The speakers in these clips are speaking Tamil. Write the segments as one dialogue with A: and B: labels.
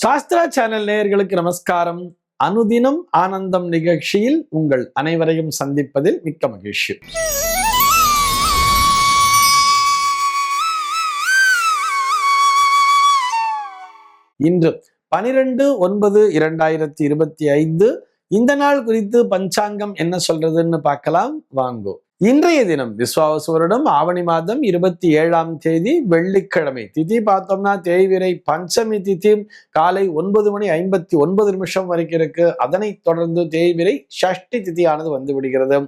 A: சாஸ்திரா சேனல் நேயர்களுக்கு நமஸ்காரம். அனுதினம் ஆனந்தம் நிகழ்ச்சியில் உங்கள் அனைவரையும் சந்திப்பதில் மிக்க மகிழ்ச்சி. இன்று 12/9/2025 இந்த நாள் குறித்து பஞ்சாங்கம் என்ன சொல்றதுன்னு பார்க்கலாம் வாங்கோ. இன்றைய தினம் விஸ்வாவசு வருடம் ஆவணி மாதம் 27ஆம் தேதி வெள்ளிக்கிழமை. திதி பார்த்தோம்னா தேய்விரை பஞ்சமி திதி காலை 9:59 வரைக்கும் இருக்கு. அதனைத் தொடர்ந்து தேய்விரை ஷஷ்டி திதியானது வந்து விடுகிறது.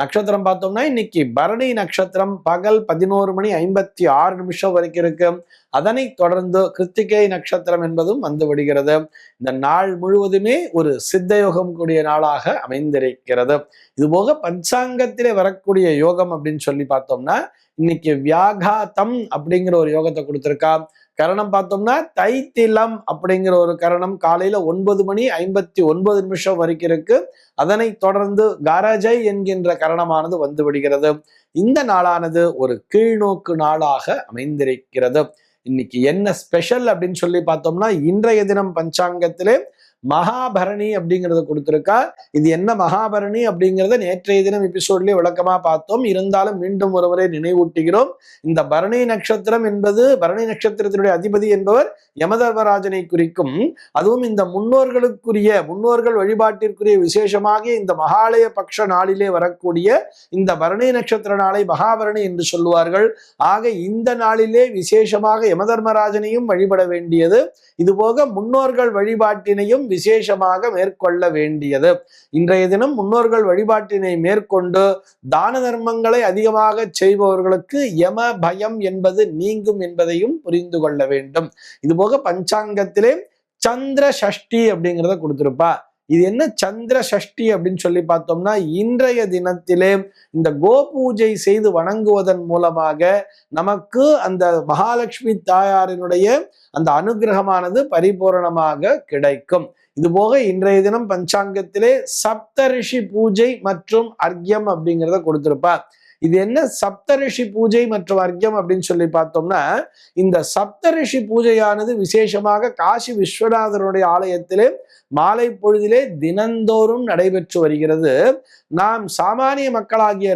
A: நட்சத்திரம் பார்த்தோம்னா இன்னைக்கு பரணி நட்சத்திரம் பகல் 11:56 வரைக்கும் இருக்கு. அதனைத் தொடர்ந்து கிருத்திகை நட்சத்திரம் என்பதும் வந்து விடுகிறது. இந்த நாள் முழுவதுமே ஒரு சித்தயோகம் கூடிய நாளாக அமைந்திருக்கிறது. இதுபோக பஞ்சாங்கத்திலே வரக்கூடிய யோகம் அப்படின்னு சொல்லி பார்த்தோம்னா இன்னைக்கு வியாகாத்தம் அப்படிங்கிற ஒரு யோகத்தை கொடுத்திருக்கா. கரணம் பார்த்தோம்னா தைத்திலம் அப்படிங்கிற ஒரு கரணம் காலையில 9:59 வரைக்கும் இருக்கு. அதனை தொடர்ந்து கரஜை என்கின்ற கரணமானது வந்து விடுகிறது. இந்த நாளானது ஒரு கீழ்நோக்கு நாளாக அமைந்திருக்கிறது. இன்னைக்கு என்ன ஸ்பெஷல் அப்படின்னு சொல்லி பார்த்தோம்னா இன்றைய தினம் பஞ்சாங்கத்திலே மகாபரணி அப்படிங்கிறத கொடுத்திருக்கா. இது என்ன மகாபரணி அப்படிங்கிறத நேற்றைய தினம் எபிசோட்லயே விளக்கமா பார்த்தோம். இருந்தாலும் மீண்டும் ஒருவரை நினைவூட்டுகிறோம். இந்த பரணி நட்சத்திரம் என்பது பரணி நட்சத்திரத்தினுடைய அதிபதி என்பவர் யமதர்மராஜனை குறிக்கும். அதுவும் இந்த முன்னோர்கள் வழிபாட்டிற்குரிய விசேஷமாக இந்த மகாலய பக்ஷ நாளிலே வரக்கூடிய இந்த பரணி நட்சத்திர நாளை மகாபரணி என்று சொல்லுவார்கள். ஆக இந்த நாளிலே விசேஷமாக யமதர்மராஜனையும் வழிபட வேண்டியது, இதுபோக முன்னோர்கள் வழிபாட்டினையும் விசேஷமாக மேற்கொள்ள வேண்டியது. இன்றைய தினம் முன்னோர்கள் வழிபாட்டினை மேற்கொண்டு தான தர்மங்களை அதிகமாக செய்பவர்களுக்கு யம பயம் என்பது நீங்கும் என்பதையும் புரிந்து கொள்ள வேண்டும். இதுபோக பஞ்சாங்கத்திலே சந்திர சஷ்டி அப்படிங்கிறத கொடுத்திருப்பா. இது என்ன சந்திர சஷ்டி அப்படின்னு சொல்லி பார்த்தோம்னா இன்றைய தினத்திலே இந்த கோபூஜை செய்து வணங்குவதன் மூலமாக நமக்கு அந்த மகாலட்சுமி தாயாரினுடைய அந்த அனுகிரகமானது பரிபூரணமாக கிடைக்கும். இதுபோக இன்றைய தினம் பஞ்சாங்கத்திலே சப்தரிஷி பூஜை மற்றும் அர்க்யம் அப்படிங்கிறத கொடுத்திருப்பார். இது என்ன சப்தரிஷி பூஜை மற்றும் அர்க்யம் அப்படின்னு சொல்லி பார்த்தோம்னா இந்த சப்தரிஷி பூஜையானது விசேஷமாக காசி விஸ்வநாதனுடைய ஆலயத்திலே மாலை பொழுதிலே தினந்தோறும் நடைபெற்று வருகிறது. நாம் சாமானிய மக்களாகிய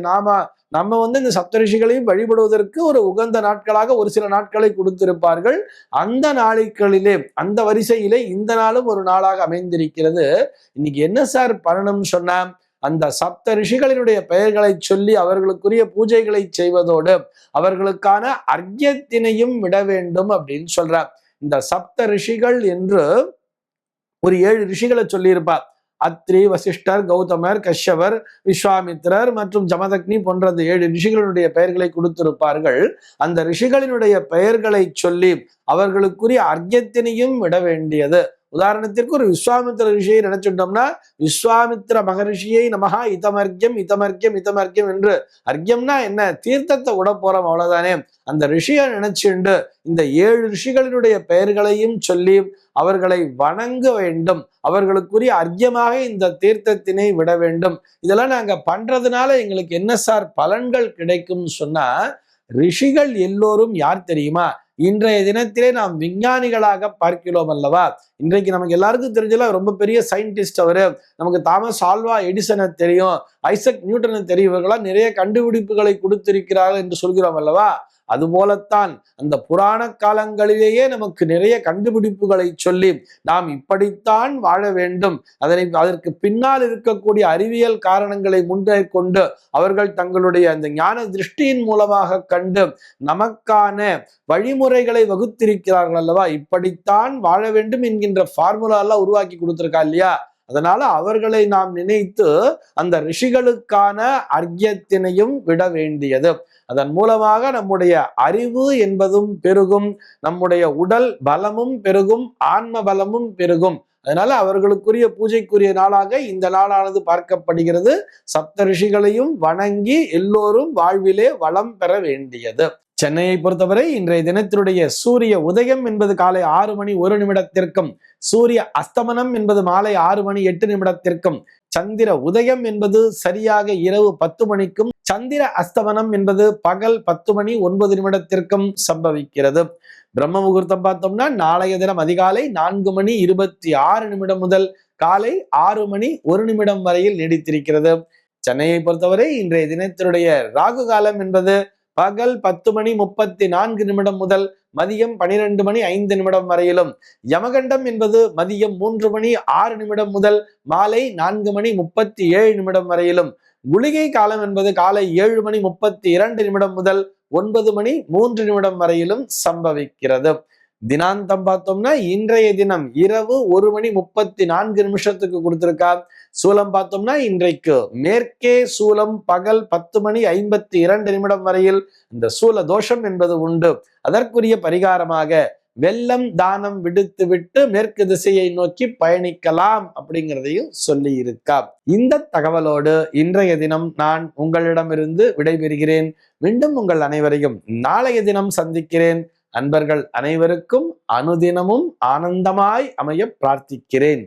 A: நம்ம இந்த சப்தரிஷிகளையும் வழிபடுவதற்கு ஒரு உகந்த நாட்களாக ஒரு சில நாட்களை கொடுத்திருப்பார்கள். அந்த நாட்களிலே அந்த வரிசையிலே இந்த நாளும் ஒரு நாளாக அமைந்திருக்கிறது. இன்னைக்கு என்ன சார் பண்ணணும்னு சொன்னா அந்த சப்த ரிஷிகளினுடைய பெயர்களை சொல்லி அவர்களுக்குரிய பூஜைகளை செய்வதோடு அவர்களுக்கான அர்க்யத்தினையும் விட வேண்டும் அப்படின்னு சொல்றார். இந்த சப்த ரிஷிகள் என்று ஒரு 7 ரிஷிகளை சொல்லியிருப்பார். அத்ரி, வசிஷ்டர், கௌதமர், கஷ்யவர், விஸ்வாமித்திரர் மற்றும் ஜமதக்னி போன்ற அந்த 7 ரிஷிகளுடைய பெயர்களை கொடுத்திருப்பார்கள். அந்த ரிஷிகளினுடைய பெயர்களை சொல்லி அவர்களுக்குரிய அர்க்யத்தினையும் விட வேண்டியது. உதாரணத்திற்கு ஒரு விஸ்வாமித்திர ரிஷியை நினைச்சுட்டோம்னா விஸ்வாமித்திர மகரிஷியை நமஹா இதமர்க்கியம் இதமர்க்கியம் இதமர்க்கியம் என்று, அர்க்யம்னா என்ன, தீர்த்தத்தை விட போறோம் அவ்வளவுதானே. அந்த ரிஷியை நினைச்சுண்டு இந்த 7 ரிஷிகளினுடைய பெயர்களையும் சொல்லி அவர்களை வணங்க வேண்டும். அவர்களுக்குரிய அர்க்யமாக இந்த தீர்த்தத்தினை விட வேண்டும். இதெல்லாம் நாங்க பண்றதுனால எங்களுக்கு என்ன சார் பலன்கள் கிடைக்கும்னு சொன்னா, ரிஷிகள் எல்லோரும் யார் தெரியுமா? இன்றைய தினத்திலே நாம் விஞ்ஞானிகளாக பார்க்கிறோம் அல்லவா. இன்றைக்கு நமக்கு எல்லாருக்கும் தெரிஞ்சலாம் ரொம்ப பெரிய சயின்டிஸ்ட் அவரு. நமக்கு தாமஸ் ஆல்வா எடிசனை தெரியும், ஐசக் நியூட்டனை தெரியும். இவர்களாம் நிறைய கண்டுபிடிப்புகளை கொடுத்திருக்கிறார்கள் என்று சொல்கிறோம் அல்லவா. அதுபோலத்தான் அந்த புராண காலங்களிலேயே நமக்கு நிறைய கண்டுபிடிப்புகளை சொல்லி நாம் இப்படித்தான் வாழ வேண்டும், அதற்கு பின்னால் இருக்கக்கூடிய அறிவியல் காரணங்களை முன்னே கொண்டு அவர்கள் தங்களுடைய அந்த ஞான திருஷ்டியின் மூலமாக கண்டு நமக்கான வழிமுறைகளை வகுத்திருக்கிறார்கள் அல்லவா. இப்படித்தான் வாழ வேண்டும் என்கின்ற ஃபார்முலா எல்லாம் உருவாக்கி கொடுத்திருக்கா இல்லையா. அதனால அவர்களை நாம் நினைத்து அந்த ரிஷிகளுக்கான அர்க்யத்தினையும் விட வேண்டியது. அதன் மூலமாக நம்முடைய அறிவு என்பதும் பெருகும், நம்முடைய உடல் பலமும் பெருகும், ஆன்ம பலமும் பெருகும். அதனால அவர்களுக்குரிய பூஜைக்குரிய நாளாக இந்த நாளானது பார்க்கப்படுகிறது. சப்த ரிஷிகளையும் வணங்கி எல்லோரும் வாழ்விலே வளம் பெற வேண்டியது. சென்னையை பொறுத்தவரை இன்றைய தினத்தினுடைய சூரிய உதயம் என்பது காலை 6:01 சூரிய அஸ்தமனம் என்பது மாலை 6:08 சந்திர உதயம் என்பது சரியாக இரவு 10 மணிக்கும் சந்திர அஸ்தமனம் என்பது பகல் 10 மணி 9 நிமிடத்திற்கும் சம்பவிக்கிறது. பிரம்ம முகூர்த்தம் பார்த்தோம்னா நாளைய தினம் அதிகாலை 4 மணி 26 நிமிடம் முதல் காலை 6 மணி 1 நிமிடம் வரையில் நீடித்திருக்கிறது. சென்னையை பொறுத்தவரை இன்றைய தினத்தினுடைய ராகு காலம் என்பது பகல் 10 மணி 34 நிமிடம் முதல் மதியம் 12 மணி 5 நிமிடம் வரையிலும், யமகண்டம் என்பது மதியம் 3 மணி 6 நிமிடம் முதல் மாலை 4 மணி 37 நிமிடம் வரையிலும், குளிகை காலம் என்பது காலை 7 மணி 32 நிமிடம் முதல் 9 மணி 3 நிமிடம் வரையிலும் சம்பவிக்கிறது. தினாந்தம் பார்த்தோம்னா இன்றைய தினம் இரவு 1 மணி 34 நிமிஷத்துக்கு கொடுத்திருக்கா. சூலம் பார்த்தோம்னா இன்றைக்கு மேற்கே சூலம் பகல் 10 மணி 52 நிமிடம் வரையில் இந்த சூல தோஷம் என்பது உண்டு. அதற்குரிய பரிகாரமாக வெள்ளம் தானம் விடுத்து விட்டு மேற்கு திசையை நோக்கி பயணிக்கலாம் அப்படிங்கிறதையும் சொல்லி இருக்கா. இந்த தகவலோடு இன்றைய தினம் நான் உங்களிடமிருந்து விடைபெறுகிறேன். மீண்டும் உங்கள் அனைவரையும் நாளைய தினம் சந்திக்கிறேன். அன்பர்கள் அனைவருக்கும் அனுதினமும் ஆனந்தமாய் அமைய பிரார்த்திக்கிறேன்.